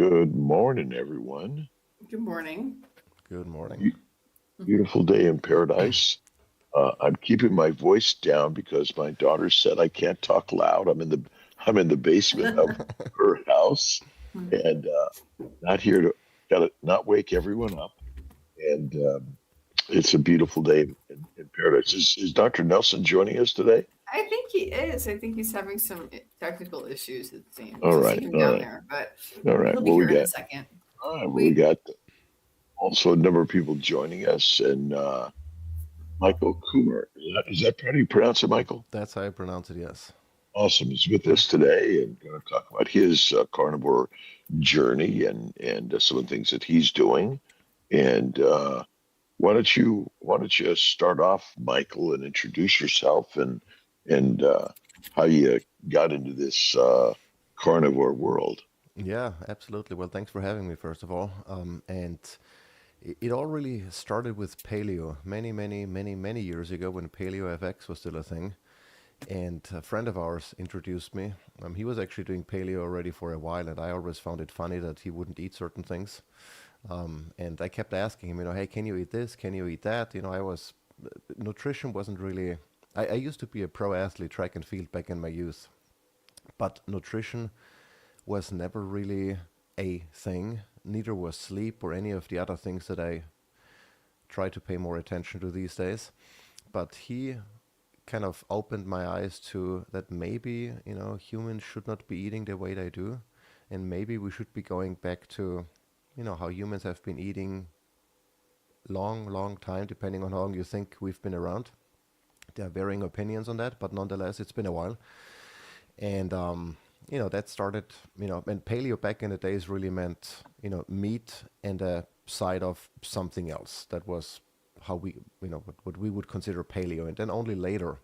Good morning, everyone. Good morning. Good morning. Be- Beautiful day in paradise. I'm keeping my voice down because my daughter said I can't talk loud. I'm in the basement of her house, and not here to gotta not wake everyone up. And it's a beautiful day in paradise. Is Dr. Nelson joining us today? I think he is. I think he's having some technical issues, it seems. All I see right, him all down right, there, but all right. he'll be Well, we here in a got second. all right. Well, we We got also a number of people joining us, and Michael Kummer. Is that how you pronounce it, Michael? That's how I pronounce it, yes. Awesome. He's with us today and going to talk about his carnivore journey and some of the things that he's doing. And why don't you start off, Michael, and introduce yourself and how you got into this carnivore world. Yeah, absolutely. Well, thanks for having me, first of all. And it all really started with paleo many years ago when Paleo FX was still a thing. And a friend of ours introduced me. He was actually doing paleo already for a while, and I always found it funny that he wouldn't eat certain things. And I kept asking him, hey, can you eat this? Can you eat that? Nutrition wasn't really. I used to be a pro athlete, track and field back in my youth, but nutrition was never really a thing. Neither was sleep or any of the other things that I try to pay more attention to these days. But he kind of opened my eyes to that maybe, humans should not be eating the way they do. And maybe we should be going back to, how humans have been eating long time, depending on how long you think we've been around. There are varying opinions on that, but nonetheless, it's been a while. And that started, and paleo back in the days really meant, meat and a side of something else. That was how we, what we would consider paleo. And then only later,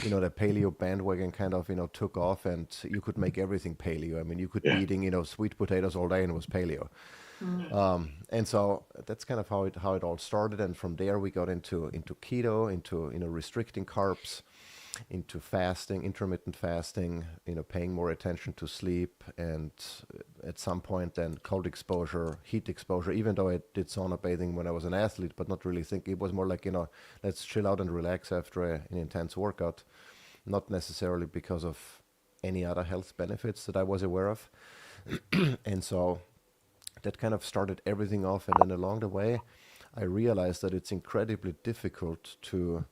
the paleo bandwagon kind of, took off and you could make everything paleo. I mean, you could be Yeah. eating, sweet potatoes all day and it was paleo. mm, And so that's kind of how it all started. And from there we got into keto, into, restricting carbs, into fasting, intermittent fasting, paying more attention to sleep, and at some point then cold exposure, heat exposure, even though I did sauna bathing when I was an athlete, but not really think it was more like, let's chill out and relax after an intense workout, not necessarily because of any other health benefits that I was aware of. And so that kind of started everything off. And then along the way, I realized that it's incredibly difficult to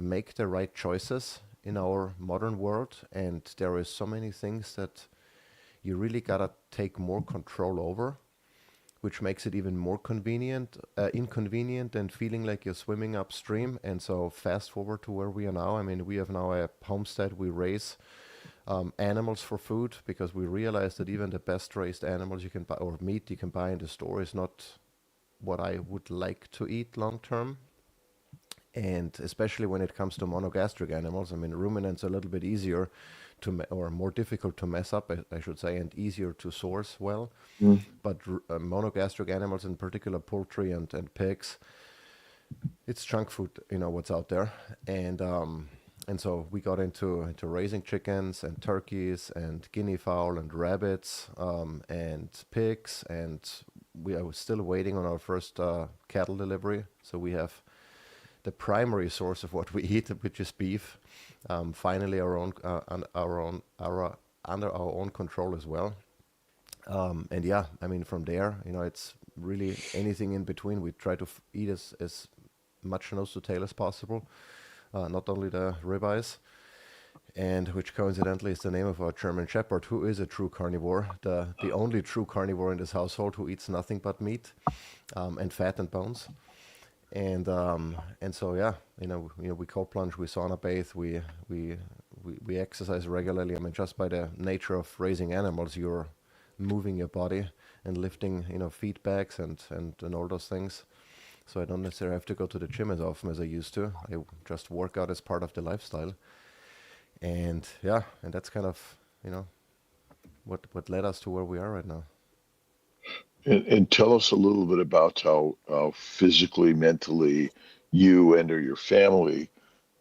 make the right choices in our modern world, and there is so many things that you really gotta take more control over, which makes it even more inconvenient than feeling like you're swimming upstream. And so fast forward to where we are now. I mean, we have now a homestead. We raise animals for food because we realize that even the best raised animals you can buy or meat you can buy in the store is not what I would like to eat long term. And especially when it comes to monogastric animals, I mean, ruminants are a little bit easier or more difficult to mess up, I should say, and easier to source well. Mm. But monogastric animals, in particular poultry and pigs, it's junk food, what's out there. And so we got into raising chickens and turkeys and guinea fowl and rabbits and pigs, and we are still waiting on our first cattle delivery. So we have the primary source of what we eat, which is beef. Finally, under our own control as well. And yeah, I mean, from there, it's really anything in between. We try to eat as much nose to tail as possible, not only the ribeyes, and which coincidentally is the name of our German Shepherd, who is a true carnivore, the only true carnivore in this household who eats nothing but meat and fat and bones. And so yeah, we cold plunge, we sauna bathe, we exercise regularly. I mean, just by the nature of raising animals, you're moving your body and lifting, feedbacks and all those things. So I don't necessarily have to go to the gym as often as I used to. I just work out as part of the lifestyle. And yeah, and that's kind of, what led us to where we are right now. And tell us a little bit about how physically, mentally, you and or your family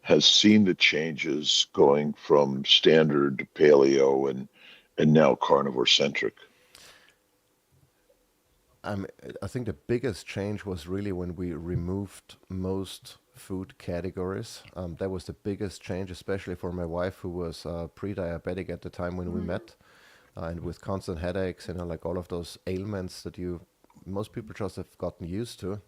has seen the changes going from standard to paleo and now carnivore centric. Um, I think the biggest change was really when we removed most food categories. That was the biggest change, especially for my wife, who was pre-diabetic at the time when we met, and with constant headaches, like all of those ailments that most people just have gotten used to.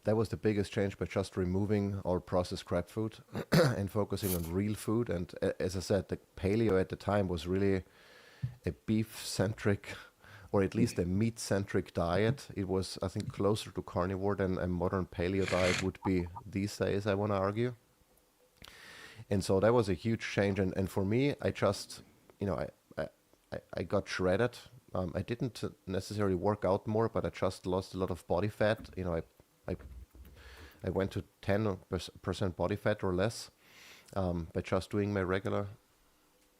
That was the biggest change, by just removing all processed crap food and focusing on real food. And as I said, the paleo at the time was really a beef-centric, or at least a meat-centric diet. It was, I think, closer to carnivore than a modern paleo diet would be these days, I want to argue. And so that was a huge change. And for me, I just, you know, I got shredded. I didn't necessarily work out more, but I just lost a lot of body fat. I, I went to 10% body fat or less, by just doing my regular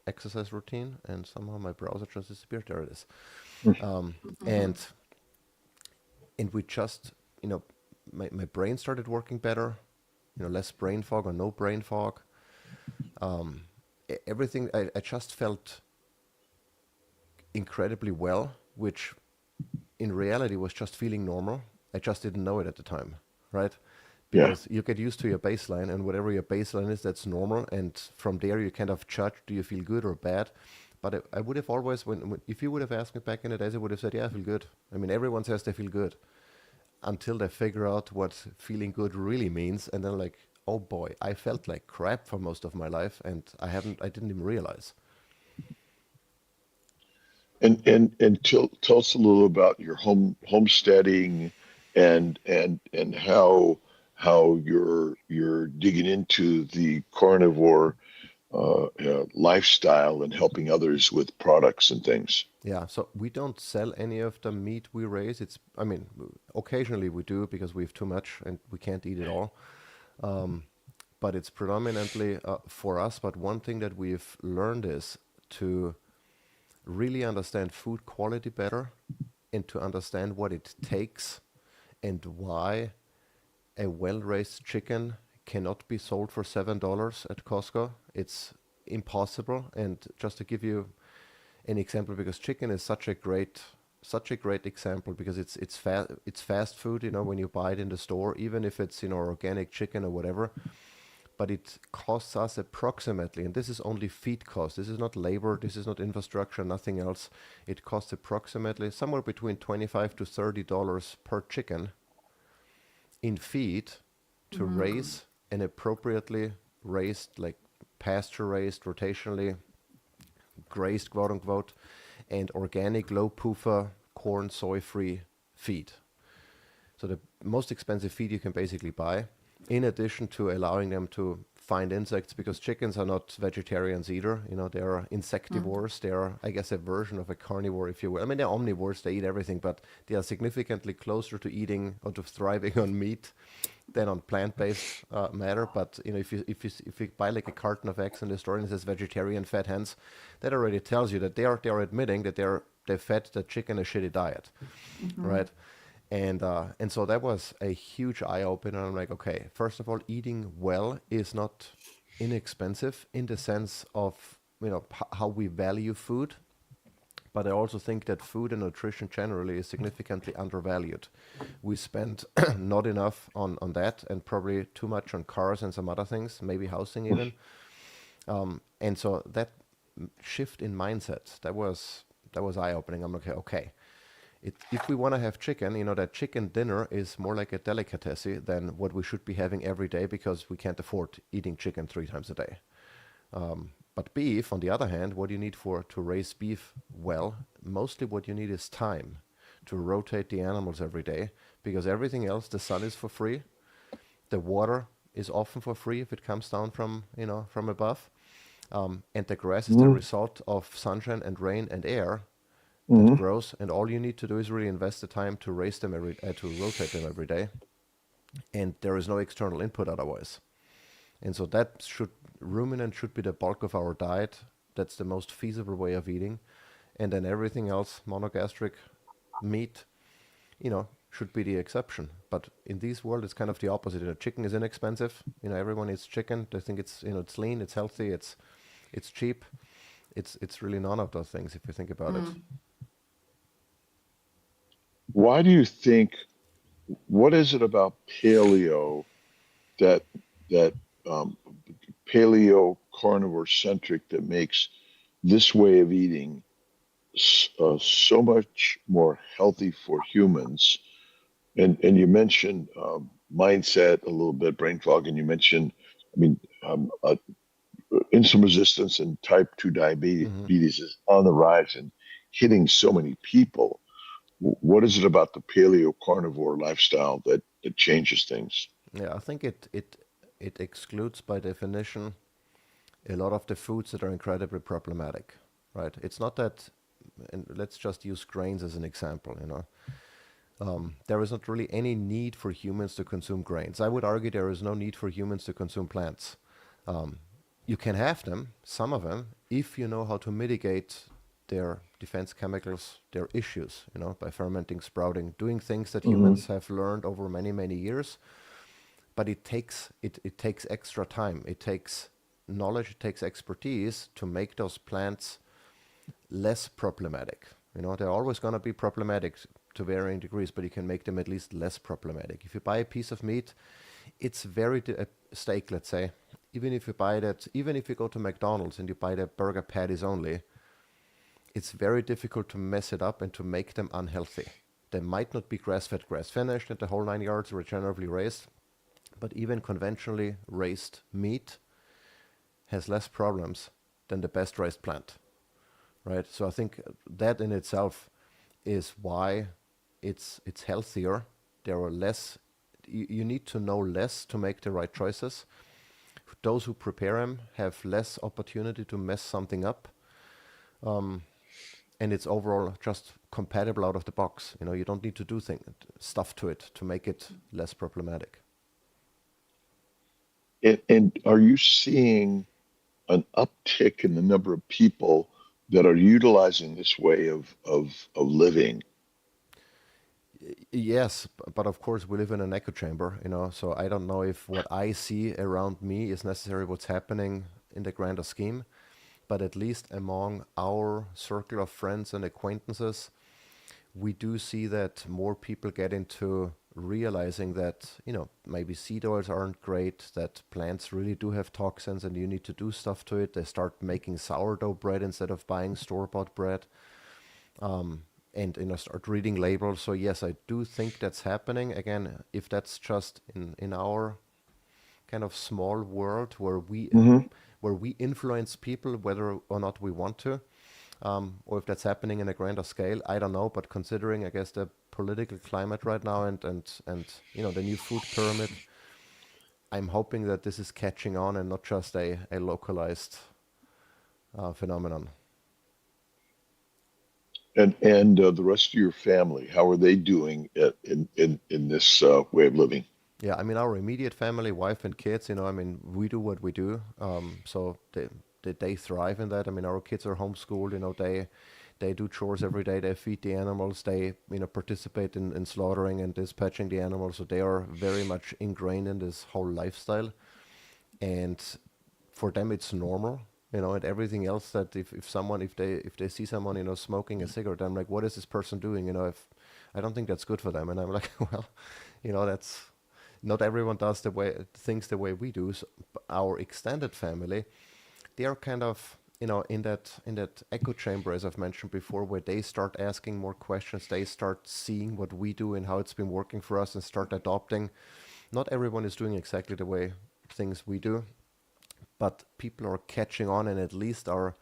exercise routine, and somehow my browser just disappeared. There it is. Um, and and we just, my brain started working better, less brain fog or no brain fog. Everything, I just felt incredibly well, which in reality was just feeling normal. I just didn't know it at the time, right? Yeah. Because you get used to your baseline, and whatever your baseline is, that's normal. And from there, you kind of judge, do you feel good or bad? But I would have always, if you would have asked me back in the days, I would have said, yeah, I feel good. I mean, everyone says they feel good until they figure out what feeling good really means. And then like, oh boy, I felt like crap for most of my life, and I didn't even realize. And tell us a little about your homesteading and how you're digging into the carnivore lifestyle and helping others with products and things. Yeah, so we don't sell any of the meat we raise. I mean, occasionally we do because we have too much and we can't eat it all. Um, but it's predominantly for us. But one thing that we've learned is to really understand food quality better, and to understand what it takes and why a well-raised chicken cannot be sold for $7 at Costco. It's impossible. And just to give you an example, because chicken is such a great example, because it's fast food, when you buy it in the store, even if it's, organic chicken or whatever. But it costs us approximately, and this is only feed cost, this is not labor, this is not infrastructure, nothing else. It costs approximately somewhere between $25 to $30 per chicken in feed to raise an appropriately raised, like pasture raised, rotationally grazed, quote unquote, and organic, low PUFA, corn, soy free feed. So the most expensive feed you can basically buy, in addition to allowing them to find insects, because chickens are not vegetarians either. They are insectivores. They are, I guess, a version of a carnivore, if you will. I mean, they're omnivores. They eat everything, but they are significantly closer to eating or to thriving on meat than on plant-based matter. But if you buy like a carton of eggs in the store and it says vegetarian fed hens, that already tells you that they are admitting that they fed the chicken a shitty diet, right? And so that was a huge eye opener. I'm like, okay, first of all, eating well is not inexpensive in the sense of how we value food, but I also think that food and nutrition generally is significantly undervalued. We spend not enough on that, and probably too much on cars and some other things, maybe housing even. And so that shift in mindset, that was eye opening. I'm like, okay. If we want to have chicken, that chicken dinner is more like a delicacy than what we should be having every day, because we can't afford eating chicken 3 times a day. But beef, on the other hand, what you need to raise beef well, mostly what you need is time to rotate the animals every day, because everything else, the sun is for free, the water is often for free if it comes down from above, and the grass is the result of sunshine and rain and air that grows, and all you need to do is really invest the time to raise them to rotate them every day, and there is no external input otherwise. And so ruminant should be the bulk of our diet. That's the most feasible way of eating, and then everything else, monogastric meat, should be the exception. But in this world, it's kind of the opposite. Chicken is inexpensive. Everyone eats chicken. They think it's lean, it's healthy, it's cheap. It's really none of those things if you think about it. Why do you think, what is it about paleo that, that, um, paleo carnivore centric that makes this way of eating so much more healthy for humans? And you mentioned mindset a little bit, brain fog, and you mentioned, I mean, insulin resistance and type 2 Hmm. diabetes is on the rise and hitting so many people. What is it about the paleo carnivore lifestyle that changes things? Yeah, I think it excludes by definition a lot of the foods that are incredibly problematic, right? It's not that, and let's just use grains as an example, you know. There is not really any need for humans to consume grains. I would argue there is no need for humans to consume plants. Um, you can have them, some of them, if you know how to mitigate their defense chemicals, their issues, you know, by fermenting, sprouting, doing things that Hmm. humans have learned over many, many years. But it takes extra time. It takes knowledge, it takes expertise to make those plants less problematic. You know, they're always going to be problematic to varying degrees, but you can make them at least less problematic. If you buy a piece of meat, it's a steak, let's say, even if you buy that, even if you go to McDonald's and you buy the burger patties only, it's very difficult to mess it up and to make them unhealthy. They might not be grass-fed, grass-finished, and the whole 9 yards regeneratively raised, but even conventionally raised meat has less problems than the best raised plant, right? So I think that in itself is why it's healthier. There are less. You need to know less to make the right choices. Those who prepare them have less opportunity to mess something up, and it's overall just compatible out of the box. You know, you don't need to do stuff to it to make it less problematic. And are you seeing an uptick in the number of people that are utilizing this way of living? Yes, but of course we live in an echo chamber, you know, so I don't know if what I see around me is necessarily what's happening in the grander scheme, but at least among our circle of friends and acquaintances, we do see that more people get into realizing that, you know, maybe seed oils aren't great, that plants really do have toxins and you need to do stuff to it. They start making sourdough bread instead of buying store-bought bread, and, you know, start reading labels. So yes, I do think that's happening. Again, if that's just in our kind of small world Hmm. where we influence people whether or not we want to, or if that's happening in a grander scale, I don't know. But considering, I guess, the political climate right now and you know, the new food pyramid, I'm hoping that this is catching on and not just a localized phenomenon. And the rest of your family, how are they doing in this way of living? Yeah, I mean, our immediate family, wife and kids, you know, I mean, we do what we do. So they thrive in that. I mean, our kids are homeschooled, you know, they do chores every day. They feed the animals. They, you know, participate in slaughtering and dispatching the animals. So they are very much ingrained in this whole lifestyle. And for them, it's normal, you know, and everything else that if they see someone, you know, smoking a cigarette, I'm like, what is this person doing? You know, if I don't think that's good for them. And I'm like, well, you know, that's not everyone does the way things the way we do. So our extended family, they are kind of, you know, in that echo chamber, as I've mentioned before, where they start asking more questions. They start seeing what we do and how it's been working for us and start adopting. Not everyone is doing exactly the way things we do, but people are catching on and at least are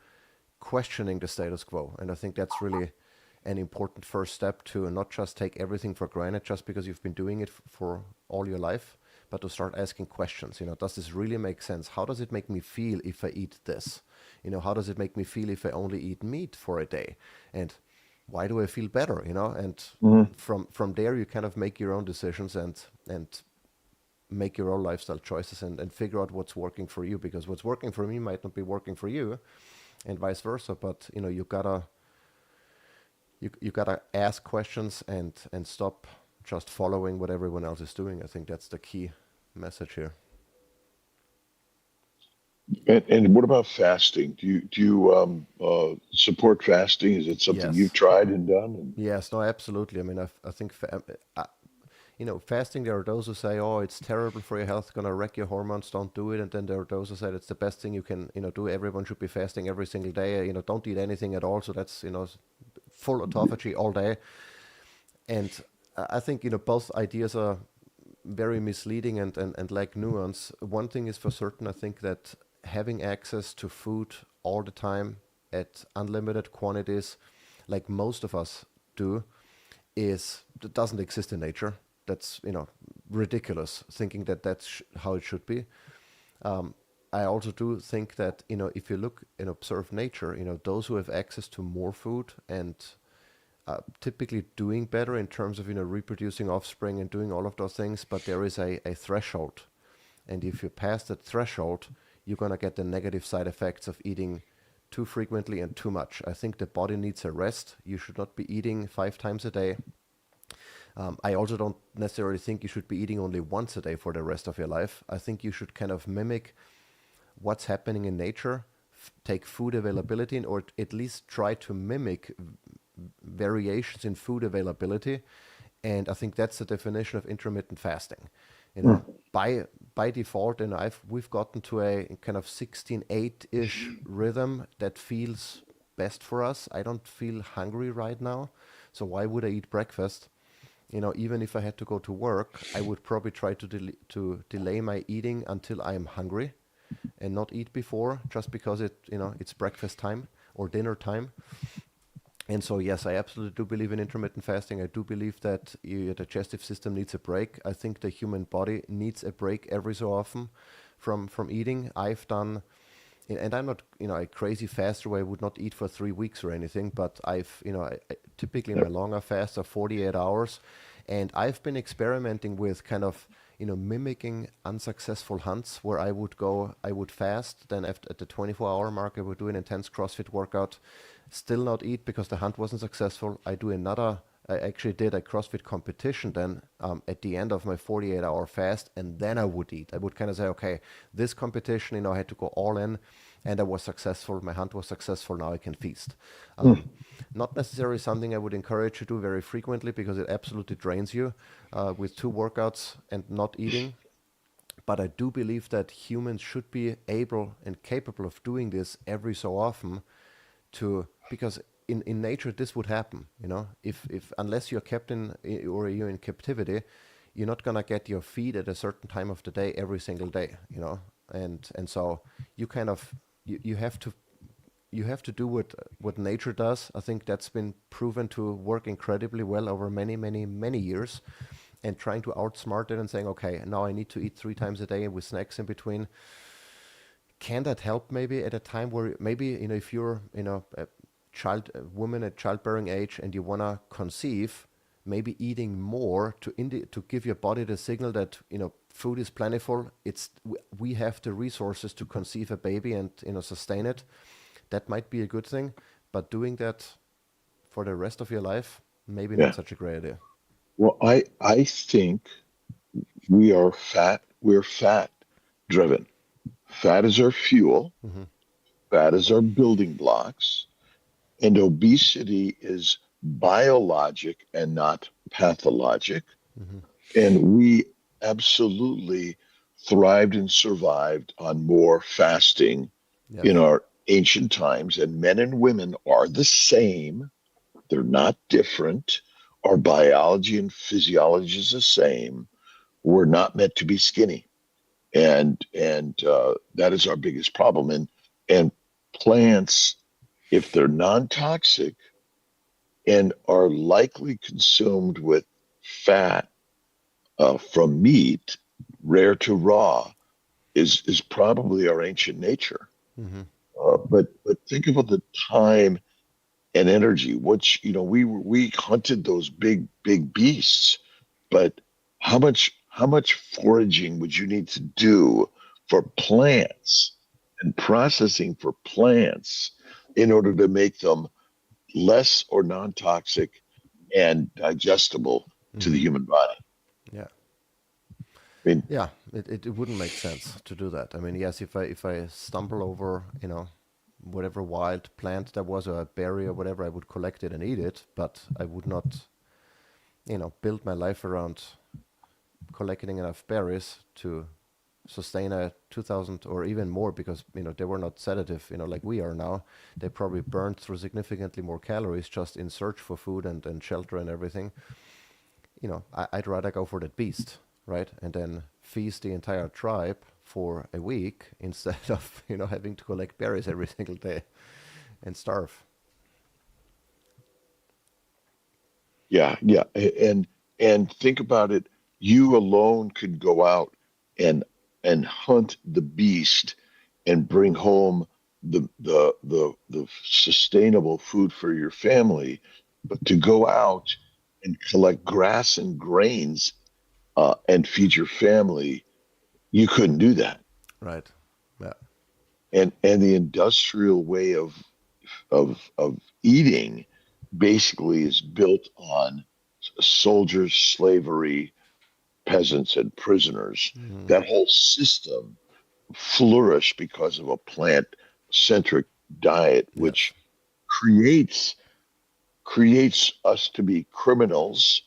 questioning the status quo. And I think that's really an important first step to not just take everything for granted just because you've been doing it for all your life, but to start asking questions. You know, does this really make sense? How does it make me feel if I eat this? You know, how does it make me feel if I only eat meat for a day? And why do I feel better? You know, and Hmm. from there you kind of make your own decisions and make your own lifestyle choices and figure out what's working for you, because what's working for me might not be working for you and vice versa. But you know, you gotta ask questions and stop just following what everyone else is doing. I think that's the key message here. And what about fasting? Do you support fasting? Is it something you've Yes. tried and done? And Yes, no, absolutely. I mean, I think fasting, there are those who say, "Oh, it's terrible for your health, gonna wreck your hormones, don't do it." And then there are those who say it's the best thing you can, do. Everyone should be fasting every single day. Don't eat anything at all. So that's, full autophagy all day. And I think, both ideas are very misleading and lack nuance. One thing is for certain, I think that having access to food all the time at unlimited quantities, like most of us do, that doesn't exist in nature. That's ridiculous thinking that how it should be. I also do think that if you look and observe nature, those who have access to more food and typically doing better in terms of reproducing offspring and doing all of those things, but there is a threshold, and if you pass that threshold, you're gonna get the negative side effects of eating too frequently and too much. I think the body needs a rest. You should not be eating 5 times a day. I also don't necessarily think you should be eating only once a day for the rest of your life. I think you should kind of mimic what's happening in nature, take food availability, or at least try to mimic variations in food availability. And I think that's the definition of intermittent fasting. You Hmm. know, by default, and we've gotten to a kind of 16/8-ish rhythm that feels best for us. I don't feel hungry right now, so why would I eat breakfast? Even if I had to go to work, I would probably try to delay my eating until I am hungry and not eat before, just because it's breakfast time or dinner time. And so, yes, I absolutely do believe in intermittent fasting. I do believe that your digestive system needs a break. I think the human body needs a break every so often from eating. I've done, and I'm not, a crazy faster where I would not eat for 3 weeks or anything, but typically my Yep. longer fasts are 48 hours. And I've been experimenting with kind of, mimicking unsuccessful hunts where I would fast, then at the 24-hour mark, I would do an intense CrossFit workout, still not eat because the hunt wasn't successful. I actually did a CrossFit competition then at the end of my 48-hour fast, and then I would eat. I would kind of say, okay, this competition, I had to go all in, and I was successful. My hunt was successful. Now I can feast. Hmm. Not necessarily something I would encourage you to do very frequently because it absolutely drains you with 2 workouts and not eating. But I do believe that humans should be able and capable of doing this every so often because in nature this would happen, if unless you're kept or you're in captivity, you're not gonna get your feed at a certain time of the day every single day, and so you kind of you have to do what nature does. I think that's been proven to work incredibly well over many, many, many years. And trying to outsmart it and saying, okay, now I need to eat 3 times a day with snacks in between. Can that help maybe at a time where maybe, if you're, a woman at childbearing age and you want to conceive, maybe eating more to give your body the signal that, food is plentiful. We have the resources to conceive a baby and, sustain it. That might be a good thing, but doing that for the rest of your life, maybe not Yeah. such a great idea. Well, I think we're fat driven. Fat is our fuel. Hmm. Fat is our building blocks. And obesity is biologic and not pathologic. Hmm. And we absolutely thrived and survived on more fasting in Yes. our ancient times. And men and women are the same, they're not different. Our biology and physiology is the same. We're not meant to be skinny. And that is our biggest problem. And plants, if they're non-toxic and are likely consumed with fat from meat, rare to raw, is probably our ancient nature. Hmm. But think about the time and energy. Which we hunted those big beasts, but how much foraging would you need to do for plants and processing for plants in order to make them less or non-toxic and digestible to the Hmm. human body? Yeah. I mean, Yeah, it wouldn't make sense to do that. I mean, yes, if I stumble over, whatever wild plant there was or a berry or whatever, I would collect it and eat it, but I would not, build my life around collecting enough berries to sustain a 2000 or even more, because they were not sedative, like we are now. They probably burned through significantly more calories just in search for food and shelter and everything. I'd rather go for that beast, right? And then feast the entire tribe for a week instead of, having to collect berries every single day and starve. yeah, yeah, and think about it. You alone could go out and hunt the beast and bring home the sustainable food for your family. But to go out and collect grass and grains and feed your family, you couldn't do that. Right. Yeah. And the industrial way of eating basically is built on soldiers, slavery, peasants, and prisoners. Hmm. That whole system flourished because of a plant centric diet, Yes. which creates creates us to be criminals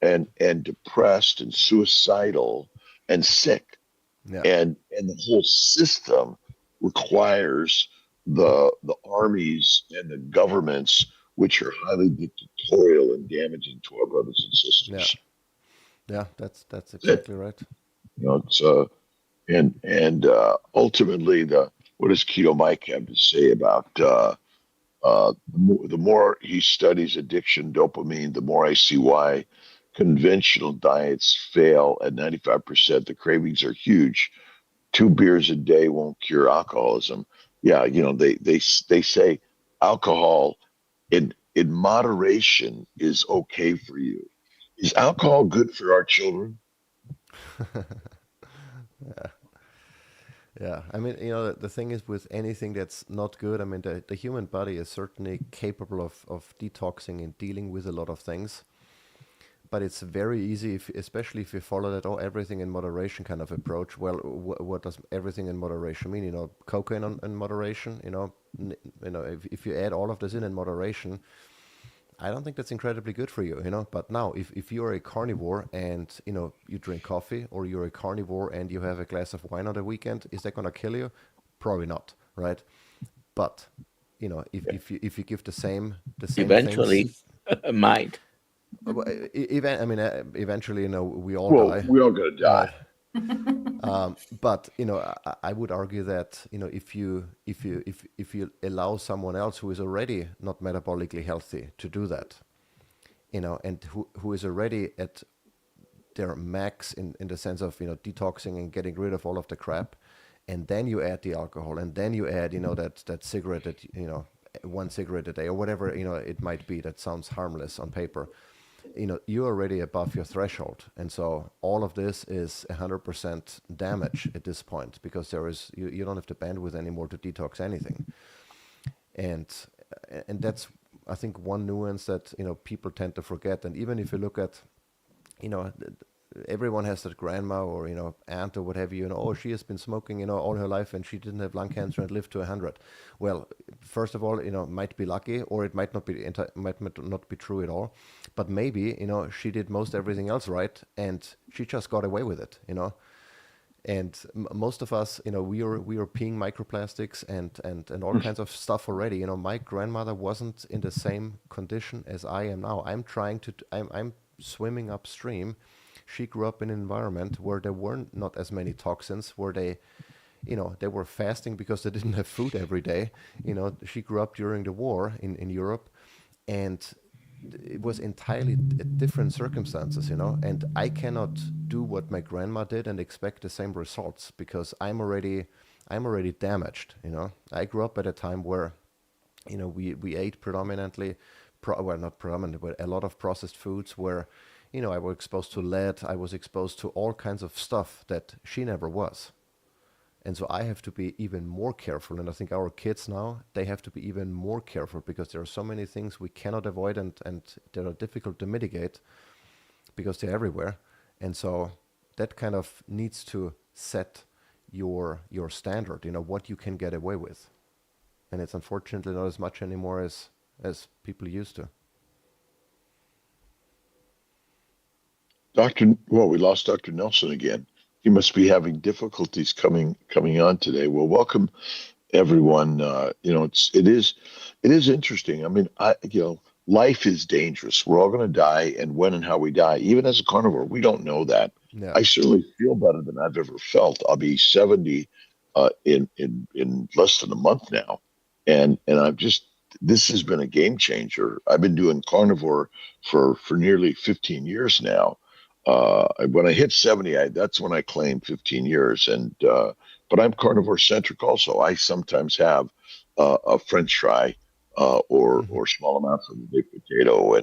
and depressed and suicidal and sick. Yeah. And the whole system requires the armies and the governments, which are highly dictatorial and damaging to our brothers and Yeah. sisters. Yeah. That's That's it. exactly right. It's and ultimately, the what does Keto Mike have to say about the more he studies addiction, dopamine, the more I see why conventional diets fail at 95%. The cravings are huge. 2 beers a day won't cure alcoholism. Yeah, they say alcohol in moderation is okay for you. Is alcohol good for our children? Yeah. Yeah, I mean, the thing is with anything that's not good, I mean, the human body is certainly capable of detoxing and dealing with a lot of things, but it's very easy, especially if you follow that, oh, everything in moderation kind of approach. Well, what does everything in moderation mean? Cocaine in moderation, if you add all of this in moderation, I don't think that's incredibly good for you. But now, if you're a carnivore and, you drink coffee, or you're a carnivore and you have a glass of wine on the weekend, is that going to kill you? Probably not, right? But, Yeah. if you give the same things, Eventually, might. eventually, we all Well, die, we all gonna right? die. But I would argue that if you allow someone else who is already not metabolically healthy to do that, and who is already at their max in the sense of detoxing and getting rid of all of the crap, and then you add the alcohol, and then you add that cigarette, that 1 cigarette a day or whatever it might be, that sounds harmless on paper. You're already above your threshold, and so all of this is 100% damage at this point, because you don't have the bandwidth anymore to detox anything. And and that's, I think, one nuance that people tend to forget. And even if you look at, you know everyone has that grandma or aunt or what have you, oh, she has been smoking all her life and she didn't have lung cancer and lived to 100. Well, first of all, might be lucky, or it might not be true at all. But maybe she did most everything else right, and she just got away with it. And most of us, we are peeing microplastics and all kinds of stuff already. My grandmother wasn't in the same condition as I am now. I'm swimming upstream. She grew up in an environment where there were not as many toxins, where they were fasting because they didn't have food every day. She grew up during the war in Europe, and it was entirely different circumstances. And I cannot do what my grandma did and expect the same results, because I'm already damaged. I grew up at a time where we ate predominantly, well, not predominantly, but a lot of processed foods, where I was exposed to lead, I was exposed to all kinds of stuff that she never was. And so I have to be even more careful. And I think our kids now, they have to be even more careful, because there are so many things we cannot avoid, and that are difficult to mitigate because they're everywhere. And so, that kind of needs to set your standard, what you can get away with. And it's unfortunately not as much anymore as people used to. Well, we lost Dr. Nelson again. He must be having difficulties coming on today. Well, welcome everyone. It is interesting. I mean, life is dangerous. We're all going to die, and when and how we die, even as a carnivore, we don't know that. Yeah. I certainly feel better than I've ever felt. I'll be 70 in less than a month now, and this has been a game changer. I've been doing carnivore for nearly 15 years now. When I hit 70, that's when I claimed 15 years, but I'm carnivore centric also. I sometimes have a French fry or small amounts of a baked potato,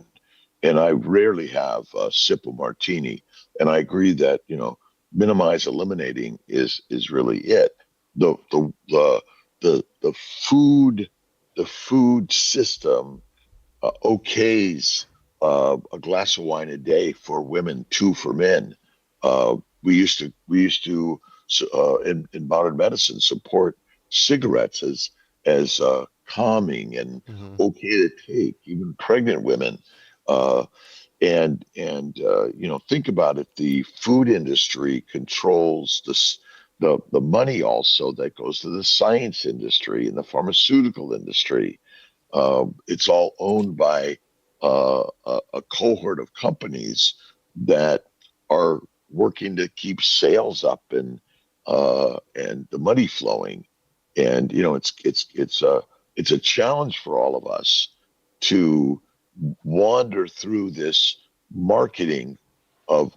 and I rarely have a sip of martini. And I agree that minimize eliminating is really it. The food system okays a glass of wine a day for women, 2 for men. We used to in modern medicine support cigarettes as calming and okay to take, even pregnant women. Think about it. The food industry controls the money also that goes to the science industry and the pharmaceutical industry. It's all owned by a cohort of companies that are working to keep sales up and the money flowing. And it's a challenge for all of us to wander through this marketing of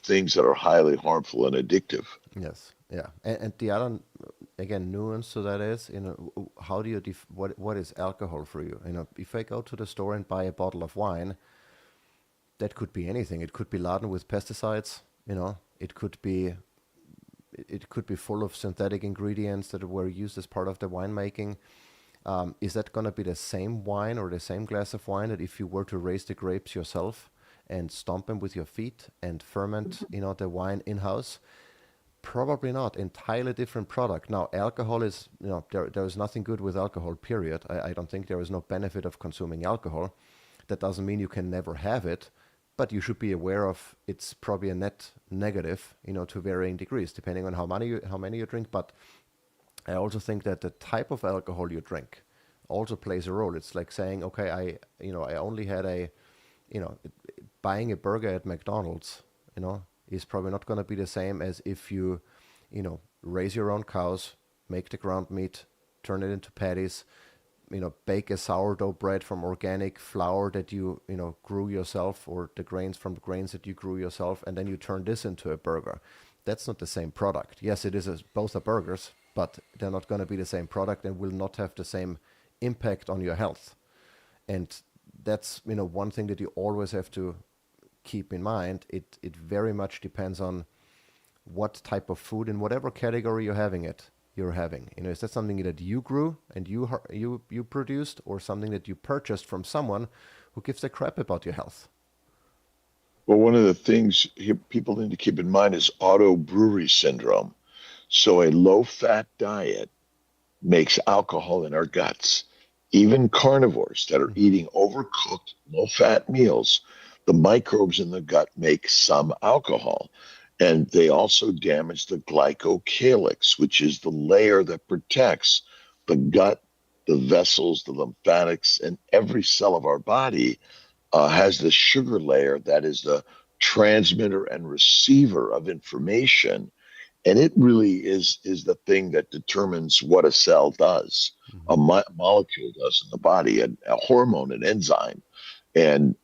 things that are highly harmful and addictive. Yes. Yeah. And the other, again, nuance to that is, how do you what is alcohol for you? If I go to the store and buy a bottle of wine, that could be anything. It could be laden with pesticides. It could be full of synthetic ingredients that were used as part of the winemaking. Is that going to be the same wine or the same glass of wine that if you were to raise the grapes yourself and stomp them with your feet and ferment, the wine in-house? Probably not. Entirely different product. Now, alcohol is, there is nothing good with alcohol, period. I don't think there is no benefit of consuming alcohol. That doesn't mean you can never have it, but you should be aware of it's probably a net negative, to varying degrees, depending on how many you drink. But I also think that the type of alcohol you drink also plays a role. It's like saying, okay, I only had buying a burger at McDonald's, is probably not going to be the same as if you, raise your own cows, make the ground meat, turn it into patties, bake a sourdough bread from organic flour that you, grew yourself, or the grains from the grains that you grew yourself, and then you turn this into a burger. That's not the same product. Yes, it is both are burgers, but they're not going to be the same product and will not have the same impact on your health. And that's, one thing that you always have to keep in mind. It very much depends on what type of food in whatever category you're having. Is that something that you grew and you produced, or something that you purchased from someone who gives a crap about your health? Well, one of the things people need to keep in mind is auto brewery syndrome. So a low-fat diet makes alcohol in our guts. Even carnivores that are eating overcooked, low-fat meals, the microbes in the gut make some alcohol. And they also damage the glycocalyx, which is the layer that protects the gut, the vessels, the lymphatics, and every cell of our body has the sugar layer that is the transmitter and receiver of information. And it really is the thing that determines what a cell does, a molecule does in the body, a hormone, an enzyme. And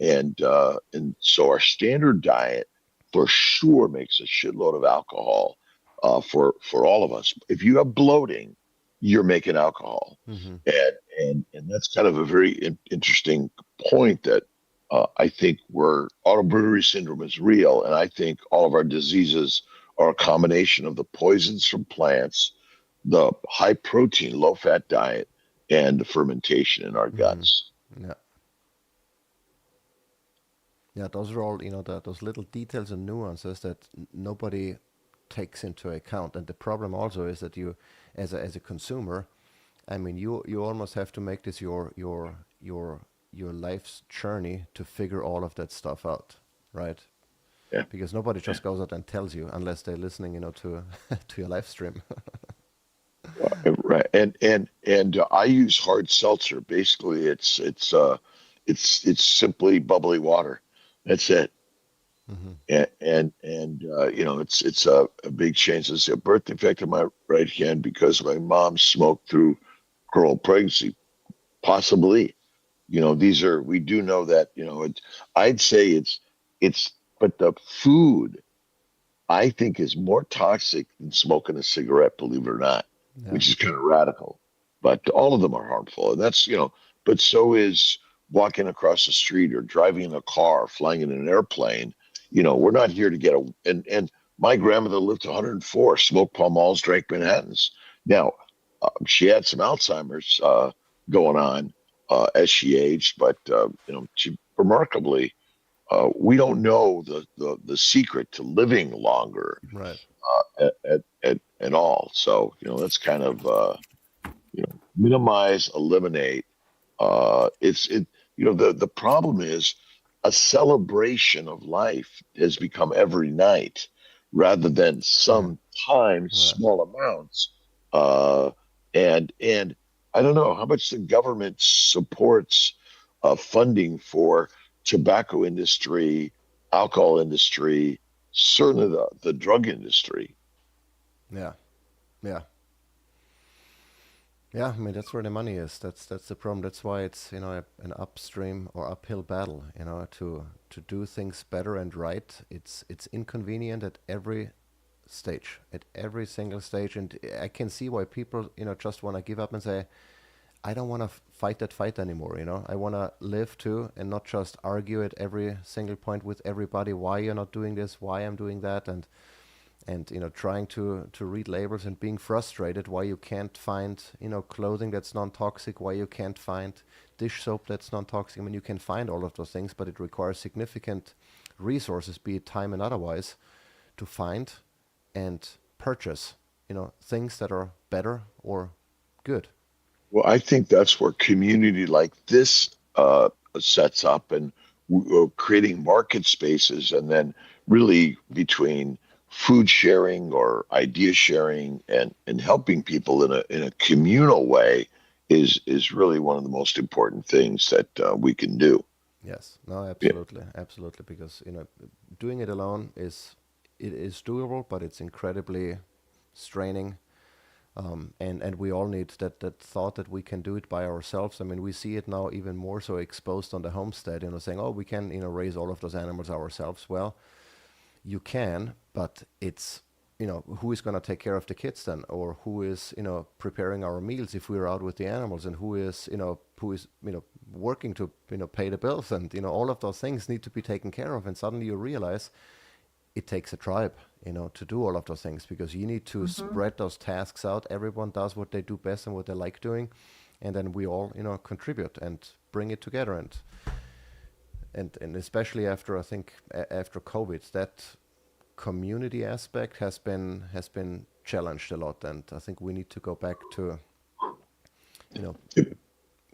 so our standard diet for sure makes a shitload of alcohol for all of us. If you have bloating, you're making alcohol. And that's kind of a very interesting point that I think where autobrewery syndrome is real. And I think all of our diseases are a combination of the poisons from plants, the high protein, low fat diet, and the fermentation in our guts. Yeah. Yeah, those are all, those little details and nuances that nobody takes into account. And the problem also is that you, as a consumer, I mean, you almost have to make this your life's journey to figure all of that stuff out, right? Yeah. Because nobody just goes out and tells you unless they're listening, to to your live stream. Right. And I use hard seltzer. Basically, it's simply bubbly water. That's it. Hmm. It's a big change. It's a birth defect in my right hand because my mom smoked through her whole pregnancy. Possibly, we do know that, I'd say but the food I think is more toxic than smoking a cigarette, believe it or not, Yeah. which is kind of radical. But all of them are harmful. And but so is walking across the street or driving in a car, flying in an airplane. We're not here to and my grandmother lived to 104, smoked Pall Malls, drank Manhattans. Now, she had some Alzheimer's going on as she aged, but, she remarkably, we don't know the secret to living longer Right. at all. So that's kind of minimize, eliminate. The problem is a celebration of life has become every night rather than Yeah. sometimes Yeah. small amounts. Uh, and I don't know how much the government supports funding for tobacco industry, alcohol industry, certainly the drug industry. Yeah. Yeah. Yeah, I mean that's where the money is. That's the problem. That's why it's an upstream or uphill battle. To do things better and right. It's inconvenient at every stage, at every single stage, and I can see why people just want to give up and say, I don't want to fight that fight anymore. I want to live too and not just argue at every single point with everybody why you're not doing this, why I'm doing that, and trying to read labels and being frustrated why you can't find clothing that's non-toxic, why you can't find dish soap that's non-toxic. I mean, you can find all of those things, but it requires significant resources, be it time and otherwise, to find and purchase things that are better or good. Well, I think that's where community like this sets up, and creating market spaces, and then really between food sharing or idea sharing and helping people in a communal way is really one of the most important things that we can do. Yes, no, Yeah. absolutely, absolutely, because doing it alone is doable, but it's incredibly straining. And we all need that thought that we can do it by ourselves. I mean, we see it now even more so exposed on the homestead, saying, oh, we can, raise all of those animals ourselves. Well, you can, but it's, who is going to take care of the kids then? Or who is, preparing our meals if we're out with the animals? And who is working to, pay the bills? And, all of those things need to be taken care of. And suddenly you realize it takes a tribe, to do all of those things, because you need to spread those tasks out. Everyone does what they do best and what they like doing, and then we all, contribute and bring it together. And especially after, I think, after COVID, that community aspect has been challenged a lot, and I think we need to go back to, you know,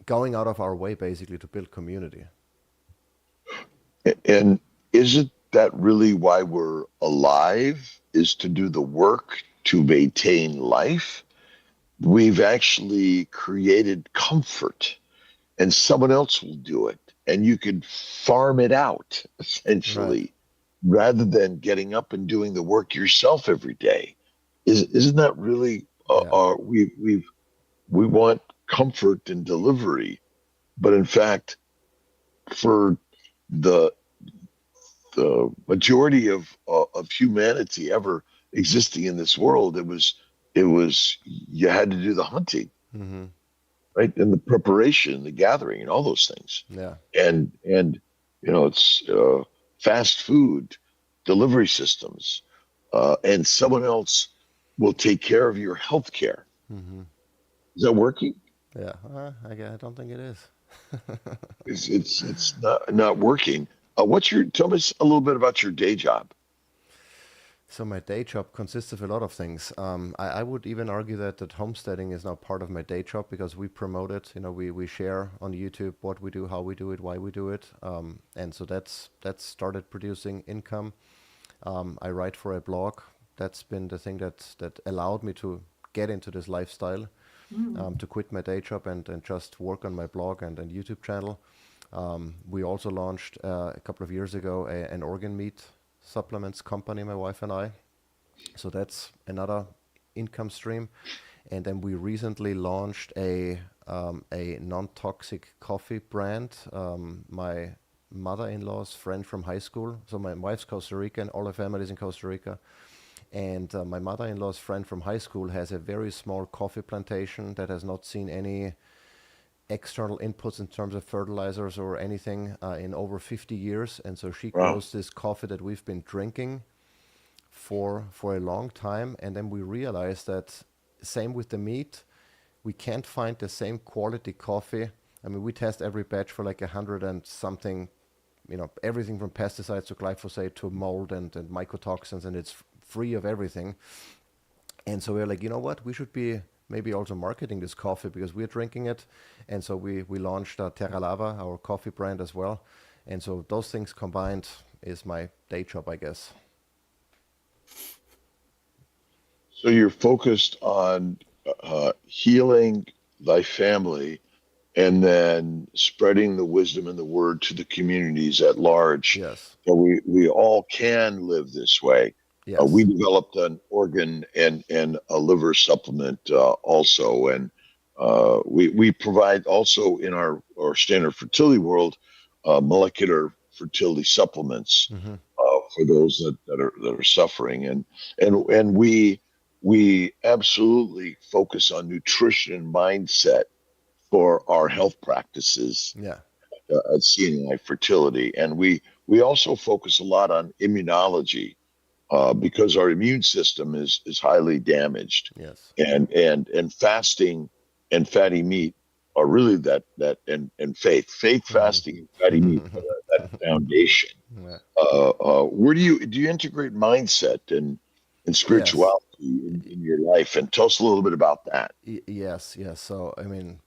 going out of our way basically to build community. And isn't that really why we're alive, is to do the work to maintain life? We've actually created comfort and someone else will do it. And you could farm it out Right. essentially rather than getting up and doing the work yourself every day. Isn't that really, Yeah. we want comfort and delivery, but in fact, for the the majority of humanity ever existing in this world, it was you had to do the hunting, Hmm. right, and the preparation, the gathering, and all those things, Yeah. and it's fast food delivery systems, and someone else will take care of your health care. Hmm. Is that working? Yeah. I don't think it is. It's not working. Tell us a little bit about your day job. So my day job consists of a lot of things. I would even argue that homesteading is now part of my day job because we promote it. We share on YouTube what we do, how we do it, why we do it, and so that's started producing income. I write for a blog. That's been the thing that allowed me to get into this lifestyle, to quit my day job and just work on my blog and YouTube channel. We also launched a couple of years ago an organ meat supplements company, my wife and I. So that's another income stream. And then we recently launched a non-toxic coffee brand. My mother-in-law's friend from high school. So my wife's Costa Rican, all her family's in Costa Rica. And my mother-in-law's friend from high school has a very small coffee plantation that has not seen any external inputs in terms of fertilizers or anything in over 50 years. And so she Wow. grows this coffee that we've been drinking for a long time. And then we realized that same with the meat, we can't find the same quality coffee. I mean, we test every batch for like 100 and something, everything from pesticides to glyphosate to mold and mycotoxins, and it's free of everything. And so we're like, you know what? We should be maybe also marketing this coffee because we're drinking it. And so we launched Terra Lava, our coffee brand as well. And so those things combined is my day job, I guess. So you're focused on healing thy family and then spreading the wisdom and the word to the communities at large. Yes. So we all can live this way. We Yes. developed an organ and a liver supplement also, and we provide also in our standard fertility world molecular fertility supplements Mm-hmm. for those that are suffering, and we absolutely focus on nutrition and mindset for our health practices Yeah. at CNY Fertility, and we also focus a lot on immunology because our immune system is highly damaged, Yes. and fasting and fatty meat are really and faith fasting and fatty meat are that foundation. Yeah. Where do you integrate mindset and Yes. spirituality in your life? And tell us a little bit about that. Yes. Yes. So, I mean,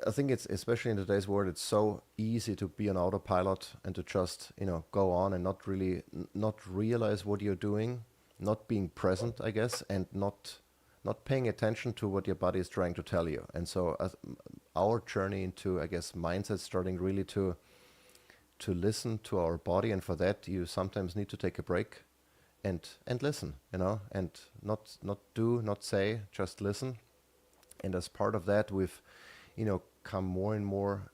I think it's especially in today's world, it's so easy to be on autopilot and to just, go on and not realize what you're doing, not being present, I guess, and not paying attention to what your body is trying to tell you. And so our journey into, I guess, mindset starting really to listen to our body, and for that you sometimes need to take a break and listen, and not say, just listen. And as part of that, we've come more and more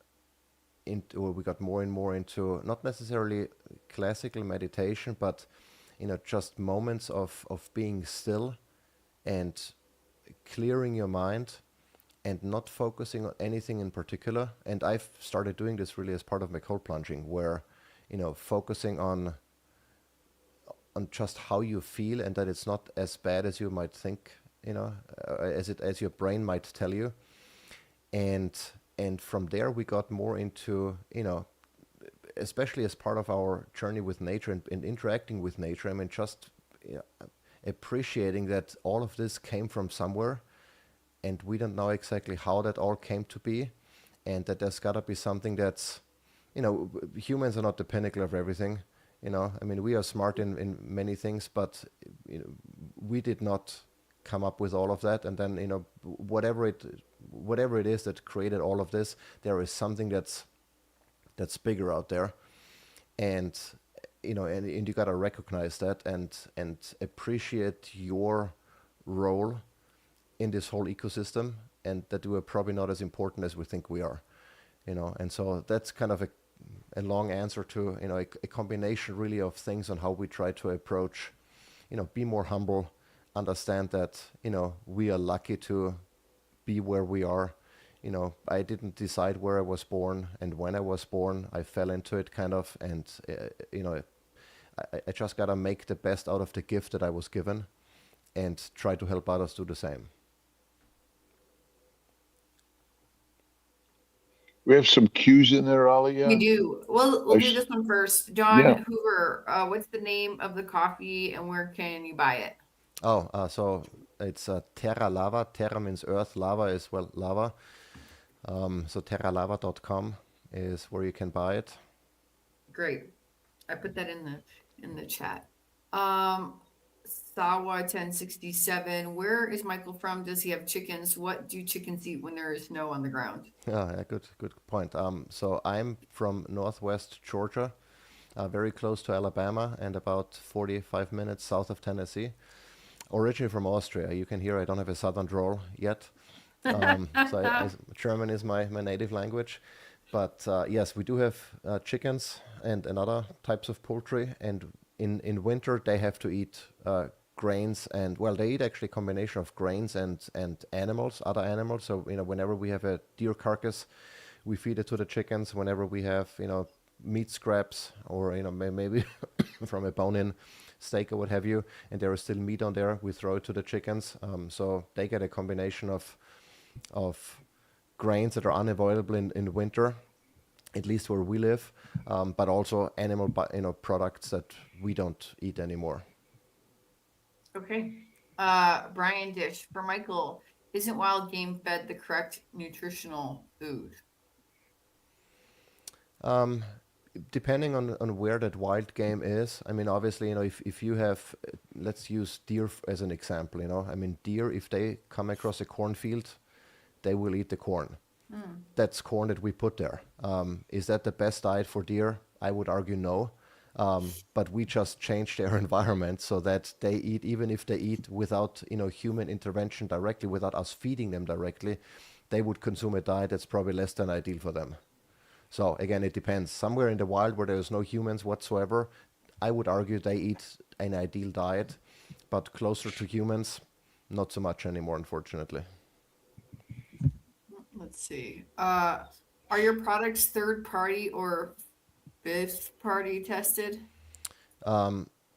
into, or we got more and more into not necessarily classical meditation, but just moments of being still and clearing your mind and not focusing on anything in particular. And I've started doing this really as part of my cold plunging, where focusing on just how you feel, and that it's not as bad as you might think, as your brain might tell you. And from there we got more into, especially as part of our journey with nature and interacting with nature, I mean, just appreciating that all of this came from somewhere, and we don't know exactly how that all came to be, and that there's got to be something that's, humans are not the pinnacle of everything. I mean, we are smart in many things, but we did not come up with all of that. And then, whatever it is that created all of this, there is something that's bigger out there. And and you got to recognize that and appreciate your role in this whole ecosystem, and that we're probably not as important as we think we are. And so that's kind of a long answer to a combination really of things on how we try to approach, be more humble, understand that we are lucky to be where we are. I didn't decide where I was born and when I was born. I fell into it kind of, and I just gotta make the best out of the gift that I was given and try to help others do the same. We have some cues in there, We Alia. do. We'll do this one first. John Yeah. Hoover, what's the name of the coffee and where can you buy it? So it's Terra Lava. Terra means earth. Lava is, well, lava. So terralava.com is where you can buy it. Great. I put that in the chat. Sawa 1067. Where is Michael from? Does he have chickens? What do chickens eat when there is snow on the ground? Yeah, good point. So I'm from Northwest Georgia, very close to Alabama, and about 45 minutes south of Tennessee. Originally from Austria. You can hear I don't have a southern drawl yet. German is my native language. But yes, we do have chickens and other types of poultry. And in winter, they have to eat grains and, well, they eat actually a combination of grains and animals, other animals. So, whenever we have a deer carcass, we feed it to the chickens. Whenever we have, meat scraps or, maybe from a bone-in steak or what have you, and there is still meat on there, we throw it to the chickens. So they get a combination of grains that are unavoidable in winter, at least where we live, but also animal products that we don't eat anymore. Okay. Brian Dish, for Michael, isn't wild game fed the correct nutritional food? Depending on where that wild game is, I mean, obviously, if you have, let's use deer as an example, I mean, deer, if they come across a cornfield, they will eat the corn. That's corn that we put there. Is that the best diet for deer? I would argue no. But we just change their environment so that they eat, even if they eat without, human intervention directly, without us feeding them directly, they would consume a diet that's probably less than ideal for them. So again, it depends. Somewhere in the wild where there's no humans whatsoever, I would argue they eat an ideal diet, but closer to humans, not so much anymore, unfortunately. Let's see. Are your products third party or fifth party tested?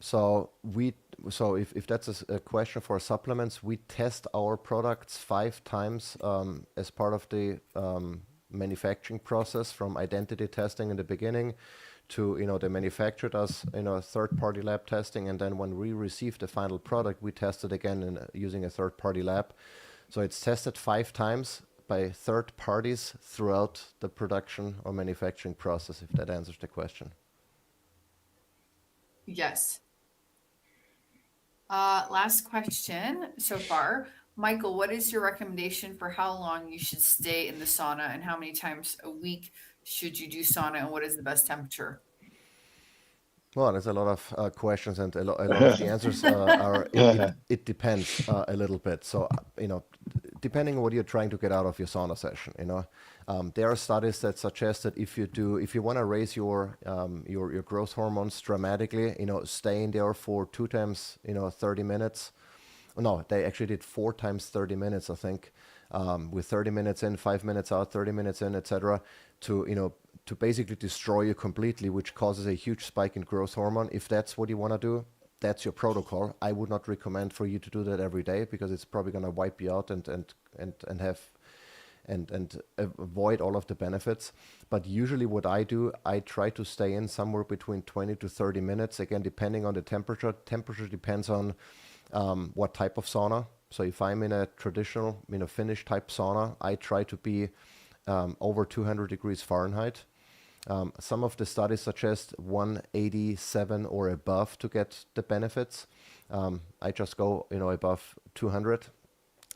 So if that's a question for supplements, we test our products 5 times as part of the manufacturing process, from identity testing in the beginning to, they manufactured us, third-party lab testing, and then when we receive the final product, we test it again using a third-party lab. So it's tested 5 times by third parties throughout the production or manufacturing process, if that answers the question. Yes. Last question so far. Michael, what is your recommendation for how long you should stay in the sauna, and how many times a week should you do sauna, and what is the best temperature? Well, there's a lot of questions, and a lot of the answers are, it depends a little bit. So, depending on what you're trying to get out of your sauna session, there are studies that suggest that if you want to raise your growth hormones dramatically, stay in there for 2 times, 30 minutes. No, they actually did 4 times 30 minutes, I think, with 30 minutes in, 5 minutes out, 30 minutes in, etc., to basically destroy you completely, which causes a huge spike in growth hormone. If that's what you want to do, that's your protocol. I would not recommend for you to do that every day, because it's probably going to wipe you out and avoid all of the benefits. But usually what I do, I try to stay in somewhere between 20 to 30 minutes. Again, depending on the temperature. Temperature depends on what type of sauna. So if I'm in a traditional, Finnish type sauna, I try to be over 200 degrees Fahrenheit. Some of the studies suggest 187 or above to get the benefits. I just go, above 200,